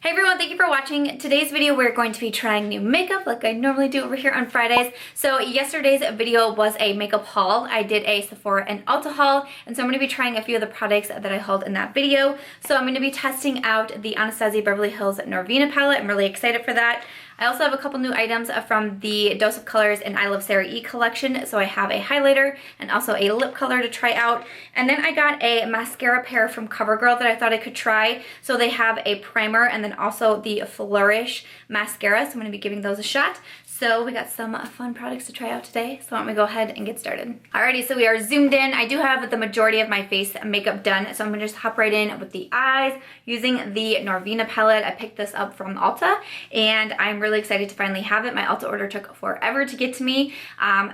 Hey everyone, thank you for watching. Today's video we're going to be trying new makeup like I normally do over here on Fridays. So yesterday's video was a makeup haul. I did a Sephora and Ulta haul, and so I'm going to be trying a few of the products that I hauled in that video. So I'm going to be testing out the Anastasia Beverly Hills Norvina palette. I'm really excited for that. I also have a couple new items from the Dose of Colors and Iluvsarahii collection. So I have a highlighter and also a lip color to try out. And then I got a mascara pair from CoverGirl that I thought I could try. So they have a primer and then also the Flourish mascara. So I'm going to be giving those a shot. So we got some fun products to try out today. So why don't we go ahead and get started. Alrighty, so we are zoomed in. I do have the majority of my face makeup done. So I'm going to just hop right in with the eyes using the Norvina palette. I picked this up from Ulta and I'm really excited to finally have it. My Ulta order took forever to get to me.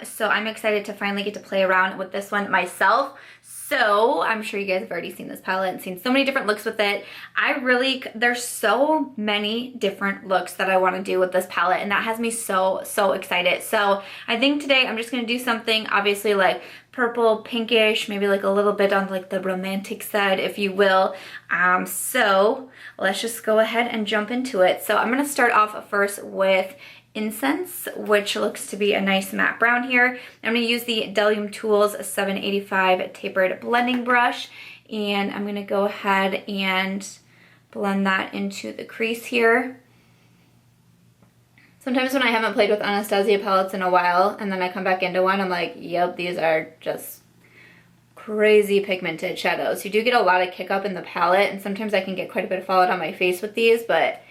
So I'm excited to finally get to play around with this one myself. So I'm sure you guys have already seen this palette and seen so many different looks with it. There's so many different looks that I want to do with this palette, and that has me so excited. So I think today I'm just going to do something obviously like purple, pinkish, maybe like a little bit on like the romantic side, if you will. So let's just go ahead and jump into it. So I'm going to start off first with Incense, which looks to be a nice matte brown here. I'm going to use the Bdellium Tools 785 tapered blending brush, and I'm going to go ahead and blend that into the crease here. Sometimes when I haven't played with Anastasia palettes in a while and then I come back into one, I'm like, yep, these are just crazy pigmented shadows. You do get a lot of kick up in the palette, and sometimes I can get quite a bit of fallout on my face with these, but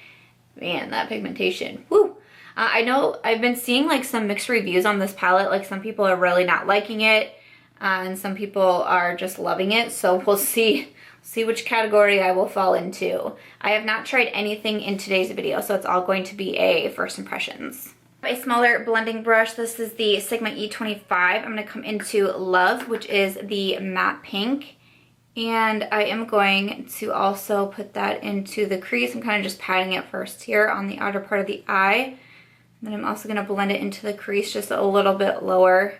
man, that pigmentation, whoo! I know I've been seeing like some mixed reviews on this palette. Like some people are really not liking it, and some people are just loving it. So we'll see which category I will fall into. I have not tried anything in today's video, so it's all going to be a first impressions. A smaller blending brush. This is the Sigma E25. I'm going to come into Love, which is the matte pink. And I am going to also put that into the crease. I'm kind of just patting it first here on the outer part of the eye. Then I'm also going to blend it into the crease just a little bit lower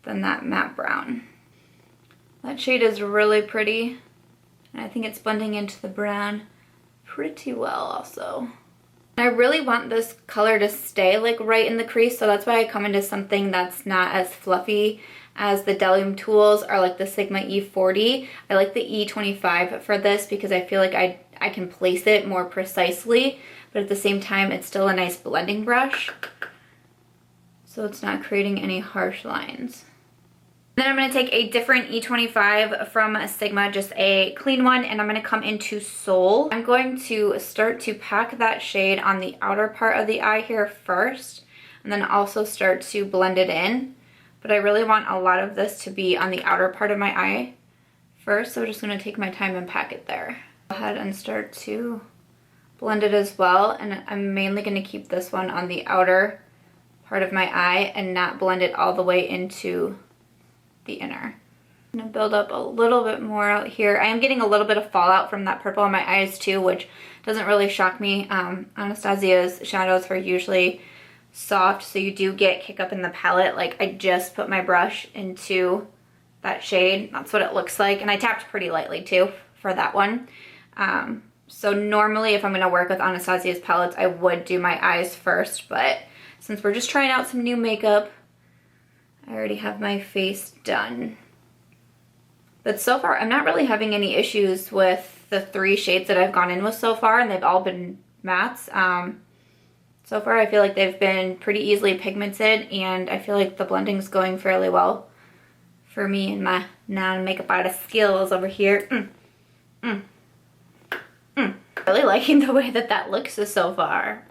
than that matte brown. That shade is really pretty, and I think it's blending into the brown pretty well also. I really want this color to stay like right in the crease, so that's why I come into something that's not as fluffy as the Bdellium Tools or like the Sigma E40. I like the E25 for this because I feel like I can place it more precisely, but at the same time it's still a nice blending brush, so it's not creating any harsh lines. Then I'm going to take a different E25 from Sigma, just a clean one, and I'm going to come into Soul. I'm going to start to pack that shade on the outer part of the eye here first, and then also start to blend it in. But I really want a lot of this to be on the outer part of my eye first, so I'm just going to take my time and pack it there. Go ahead and start to blend it as well, and I'm mainly going to keep this one on the outer part of my eye and not blend it all the way into the inner. I'm going to build up a little bit more out here. I am getting a little bit of fallout from that purple on my eyes too, which doesn't really shock me. Anastasia's shadows are usually soft, so you do get kick up in the palette. Like I just put my brush into that shade. That's what it looks like, and I tapped pretty lightly too for that one. So normally if I'm going to work with Anastasia's palettes, I would do my eyes first, but since we're just trying out some new makeup, I already have my face done. But so far, I'm not really having any issues with the 3 shades that I've gone in with so far, and they've all been mattes. So far, I feel like they've been pretty easily pigmented, and I feel like the blending's going fairly well for me and my non-makeup artist skills over here. Really liking the way that looks so far.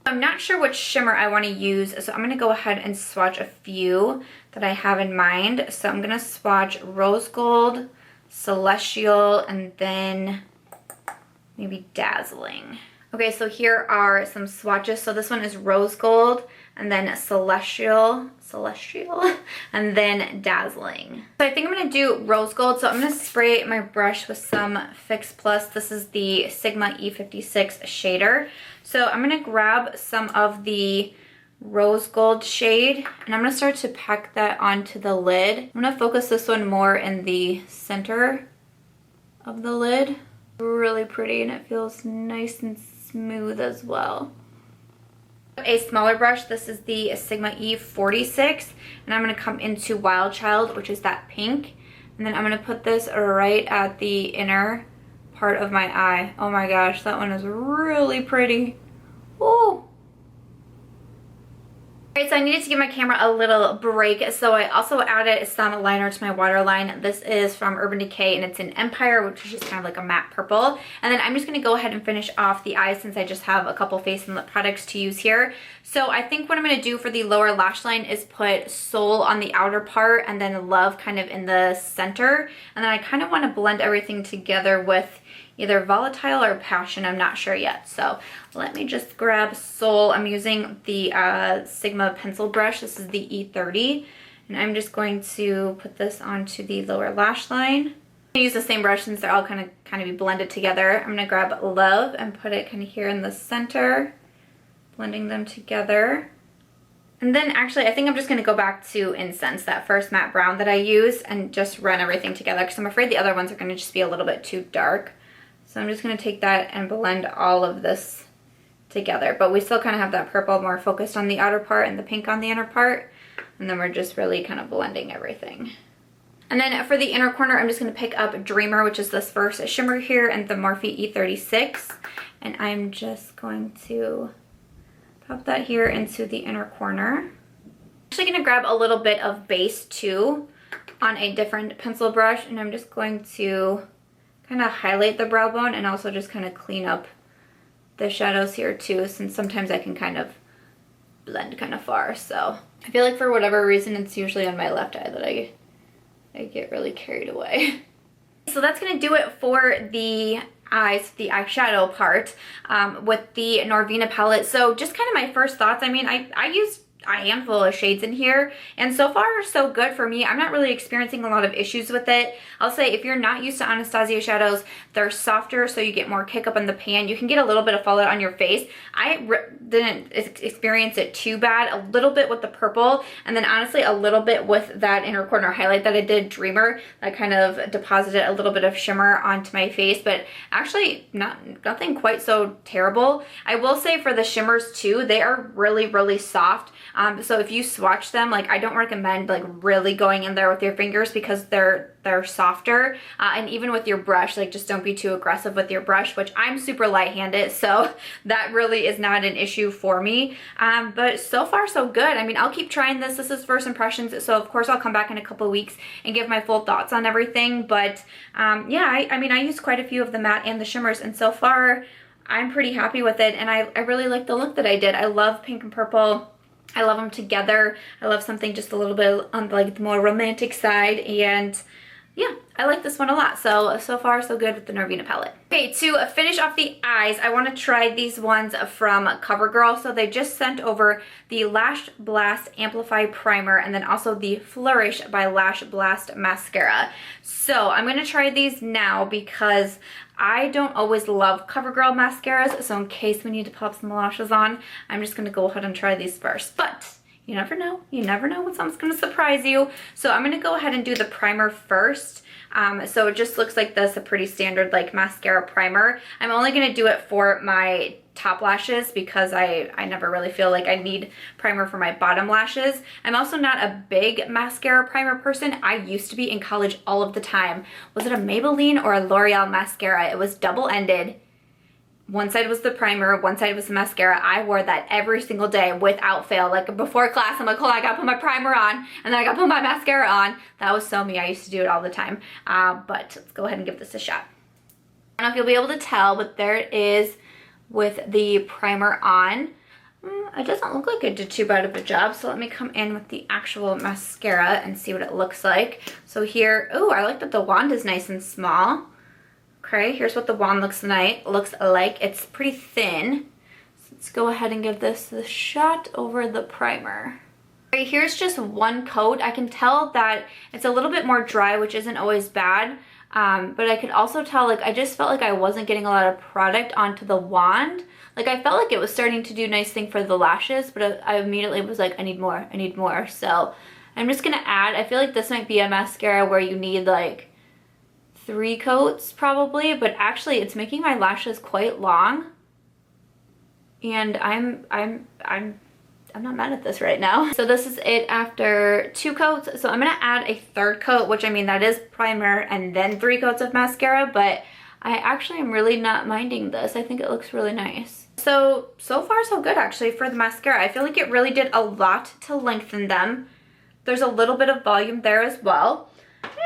I'm not sure which shimmer I want to use, so I'm going to go ahead and swatch a few that I have in mind. So I'm going to swatch Rose Gold, Celestial, and then maybe Dazzling. Okay, so here are some swatches. So this one is Rose Gold, and then Celestial, and then Dazzling. So I think I'm going to do Rose Gold. So I'm going to spray my brush with some Fix Plus. This is the Sigma E36 shader. So I'm going to grab some of the Rose Gold shade, and I'm going to start to pack that onto the lid. I'm going to focus this one more in the center of the lid. Really pretty, and it feels nice and smooth as well. A smaller brush, this is the Sigma E46, and I'm going to come into Wild Child, which is that pink, and then I'm going to put this right at the inner part of my eye. Oh my gosh, that one is really pretty. Ooh. Alright, so I needed to give my camera a little break, so I also added some liner to my waterline. This is from Urban Decay, and it's in Empire, which is just kind of like a matte purple. And then I'm just going to go ahead and finish off the eyes since I just have a couple face and lip products to use here. So I think what I'm going to do for the lower lash line is put Soul on the outer part and then Love kind of in the center. And then I kind of want to blend everything together with either Volatile or Passion, I'm not sure yet. So let me just grab Soul. I'm using the Sigma pencil brush. This is the E30. And I'm just going to put this onto the lower lash line. I'm gonna use the same brush since they're all kind of be blended together. I'm gonna grab Love and put it kind of here in the center, blending them together. And then actually, I think I'm just gonna go back to Incense, that first matte brown that I used, and just run everything together because I'm afraid the other ones are gonna just be a little bit too dark. So I'm just going to take that and blend all of this together. But we still kind of have that purple more focused on the outer part and the pink on the inner part. And then we're just really kind of blending everything. And then for the inner corner, I'm just going to pick up Dreamer, which is this first shimmer here, and the Morphe E36. And I'm just going to pop that here into the inner corner. I'm actually going to grab a little bit of base too on a different pencil brush. And I'm just going to kind of highlight the brow bone and also just kind of clean up the shadows here too, since sometimes I can kind of blend kind of far. So I feel like for whatever reason it's usually on my left eye that I get really carried away. So that's gonna do it for the eyes, the eyeshadow part with the Norvina palette. So just kind of my first thoughts. I mean, I used a handful of shades in here, and so far so good for me. I'm not really experiencing a lot of issues with it. I'll say if you're not used to Anastasia shadows, they're softer, so you get more kick up in the pan. You can get a little bit of fallout on your face. I didn't experience it too bad. A little bit with the purple, and then honestly a little bit with that inner corner highlight that I did, Dreamer, that kind of deposited a little bit of shimmer onto my face, but actually nothing quite so terrible. I will say for the shimmers too, they are really soft. So if you swatch them, like I don't recommend like really going in there with your fingers because they're softer, and even with your brush, like just don't be too aggressive with your brush, which I'm super light-handed, so that really is not an issue for me. But so far so good. I mean, I'll keep trying this. This is first impressions, so of course I'll come back in a couple of weeks and give my full thoughts on everything. But yeah, I mean, I used quite a few of the matte and the shimmers, and so far I'm pretty happy with it, and I really like the look that I did. I love pink and purple. I love them together. I love something just a little bit on like the more romantic side, and yeah, I like this one a lot. So far so good with the Norvina palette. Okay, to finish off the eyes, I want to try these ones from CoverGirl. So they just sent over the Lash Blast Amplify Primer and then also the Flourish by Lash Blast Mascara. So I'm going to try these now because I don't always love CoverGirl mascaras. So in case we need to pop some lashes on, I'm just going to go ahead and try these first. But you never know. You never know when someone's going to surprise you. So I'm going to go ahead and do the primer first. So it just looks like this, a pretty standard like mascara primer. I'm only going to do it for my top lashes because I never really feel like I need primer for my bottom lashes. I'm also not a big mascara primer person. I used to be in college all of the time. Was it a Maybelline or a L'Oreal mascara? It was double-ended. One side was the primer, one side was the mascara. I wore that every single day without fail. Like before class, I'm like, oh, I gotta put my primer on, and then I gotta put my mascara on. That was so me. I used to do it all the time. But let's go ahead and give this a shot. I don't know if you'll be able to tell, but there it is with the primer on. It doesn't look like it did too bad of a job, so let me come in with the actual mascara and see what it looks like. So here, oh, I like that the wand is nice and small. Okay, here's what the wand looks like. It's pretty thin. So let's go ahead and give this the shot over the primer. Okay, here's just one coat. I can tell that it's a little bit more dry, which isn't always bad. But I could also tell, like, I just felt like I wasn't getting a lot of product onto the wand. Like, I felt like it was starting to do a nice thing for the lashes, but I immediately was like, I need more. So I'm just gonna add, I feel like this might be a mascara where you need like 3 coats probably, but actually it's making my lashes quite long. And I'm not mad at this right now. So this is it after 2 coats. So I'm gonna add a 3rd coat, which I mean, that is primer and then 3 coats of mascara, but I actually am really not minding this. I think it looks really nice. So far so good actually for the mascara. I feel like it really did a lot to lengthen them. There's a little bit of volume there as well.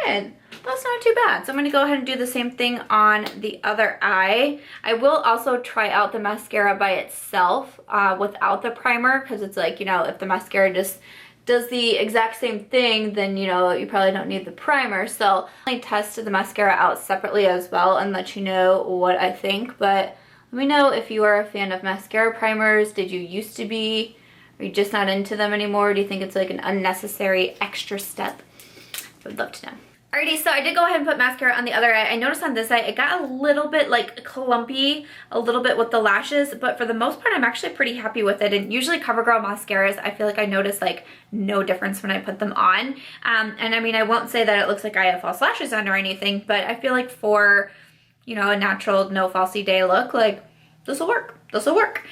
And that's not too bad. So I'm going to go ahead and do the same thing on the other eye. I will also try out the mascara by itself without the primer, because it's like, you know, if the mascara just does the exact same thing, then, you know, you probably don't need the primer. So I test the mascara out separately as well and let you know what I think. But let me know if you are a fan of mascara primers. Did you used to be? Are you just not into them anymore? Do you think it's like an unnecessary extra step? I would love to know. Alrighty, so I did go ahead and put mascara on the other eye. I noticed on this eye, it got a little bit like clumpy, a little bit with the lashes, but for the most part, I'm actually pretty happy with it. And usually CoverGirl mascaras, I feel like I notice like no difference when I put them on. And I mean, I won't say that it looks like I have false lashes on or anything, but I feel like for, you know, a natural no falsy day look, like this will work. This will work.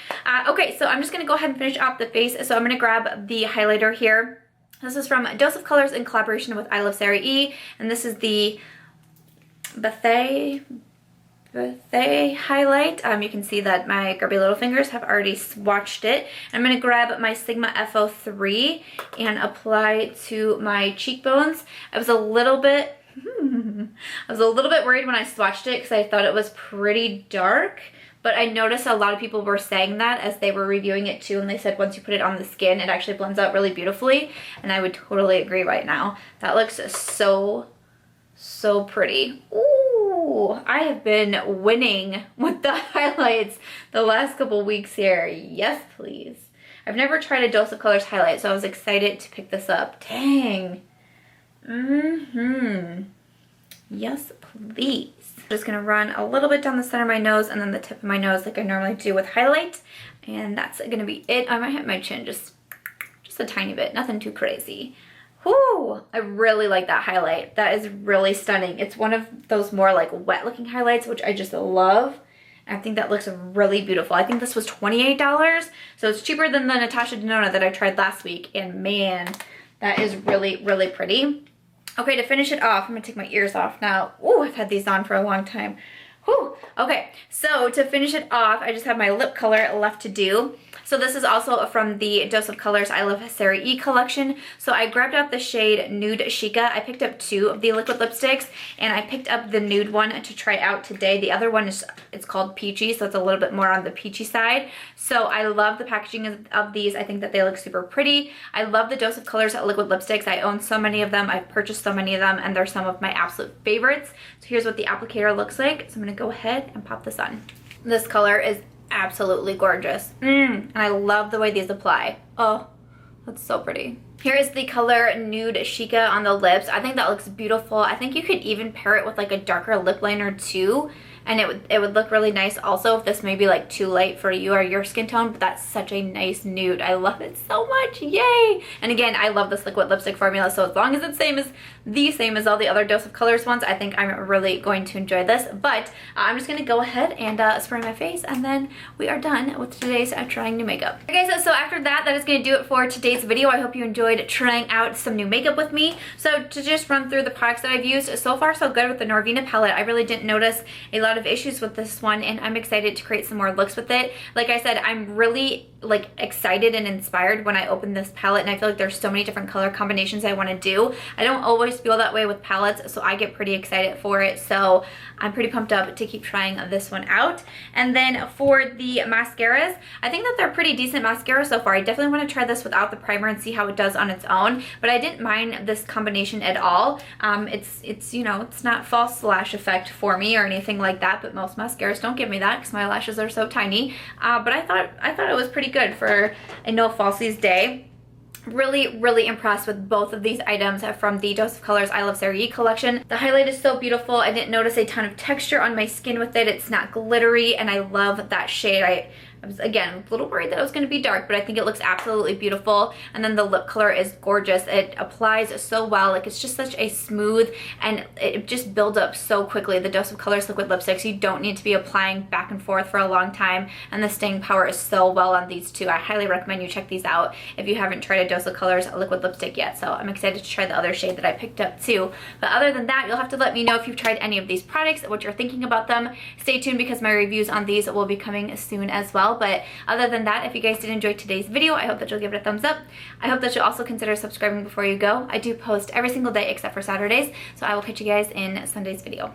Okay, so I'm just gonna go ahead and finish off the face. So I'm gonna grab the highlighter here. This is from Dose of Colors in collaboration with Iluvsarahii, and this is the Bathe highlight. You can see that my grubby little fingers have already swatched it. I'm going to grab my Sigma FO3 and apply it to my cheekbones. I was a little bit worried when I swatched it because I thought it was pretty dark. But I noticed a lot of people were saying that as they were reviewing it too, and they said once you put it on the skin, it actually blends out really beautifully, and I would totally agree right now. That looks so pretty. Ooh, I have been winning with the highlights the last couple weeks here. Yes, please. I've never tried a Dose of Colors highlight, so I was excited to pick this up. Dang. Yes, please. I'm just gonna run a little bit down the center of my nose and then the tip of my nose like I normally do with highlight. And that's gonna be it. I might hit my chin just a tiny bit, nothing too crazy. Whoo! I really like that highlight. That is really stunning. It's one of those more like wet looking highlights, which I just love. I think that looks really beautiful. I think this was $28, so it's cheaper than the Natasha Denona that I tried last week. And man, that is really, really pretty. Okay, to finish it off, I'm gonna take my ears off now. Ooh, I've had these on for a long time. Whew. Okay, so to finish it off, I just have my lip color left to do. So this is also from the Dose of Colors Iluvsarahii collection. So I grabbed up the shade Nude Chica. I picked up 2 of the liquid lipsticks, and I picked up the nude one to try out today. The other one it's called Peachy, so it's a little bit more on the peachy side. So I love the packaging of these. I think that they look super pretty. I love the Dose of Colors liquid lipsticks. I own so many of them. I've purchased so many of them, and they're some of my absolute favorites. So here's what the applicator looks like. So I'm gonna go ahead and pop this on. This color is absolutely gorgeous. And I love the way these apply. Oh, that's so pretty. Here is the color Nude Chica on the lips. I think that looks beautiful. I think you could even pair it with like a darker lip liner too, and it would look really nice also if this may be like too light for you or your skin tone, but that's such a nice nude. I love it so much. Yay! And again, I love this liquid lipstick formula, so as long as it's the same as all the other Dose of Colors ones, I think I'm really going to enjoy this. But I'm just gonna go ahead and spray my face, and then we are done with today's trying new makeup. Okay, so after that is gonna do it for today's video. I hope you enjoyed trying out some new makeup with me. So to just run through the products that I've used, so far so good with the Norvina palette. I really didn't notice a lot of issues with this one, and I'm excited to create some more looks with it. Like I said, I'm really like excited and inspired when I open this palette, and I feel like there's so many different color combinations I want to do. I don't always feel that way with palettes, so I get pretty excited for it. So I'm pretty pumped up to keep trying this one out. And then for the mascaras, I think that they're pretty decent mascaras so far. I definitely want to try this without the primer and see how it does on its own, but I didn't mind this combination at all. It's you know, it's not false lash effect for me or anything like that, but most mascaras don't give me that because my lashes are so tiny. But I thought it was pretty good for a no falsies day. Really impressed with both of these items from the Dose of Colors Iluvsarahii collection. The highlight is so beautiful. I didn't notice a ton of texture on my skin with it. It's not glittery, and I love that shade. I I was, again, a little worried that it was going to be dark, but I think it looks absolutely beautiful. And then the lip color is gorgeous. It applies so well. Like, it's just such a smooth, and it just builds up so quickly. The Dose of Colors liquid lipsticks, you don't need to be applying back and forth for a long time, and the staying power is so well on these two. I highly recommend you check these out if you haven't tried a Dose of Colors liquid lipstick yet. So I'm excited to try the other shade that I picked up too. But other than that, you'll have to let me know if you've tried any of these products, what you're thinking about them. Stay tuned because my reviews on these will be coming soon as well. But other than that, if you guys did enjoy today's video, I hope that you'll give it a thumbs up. I hope that you'll also consider subscribing before you go. I do post every single day except for Saturdays, so I will catch you guys in Sunday's video.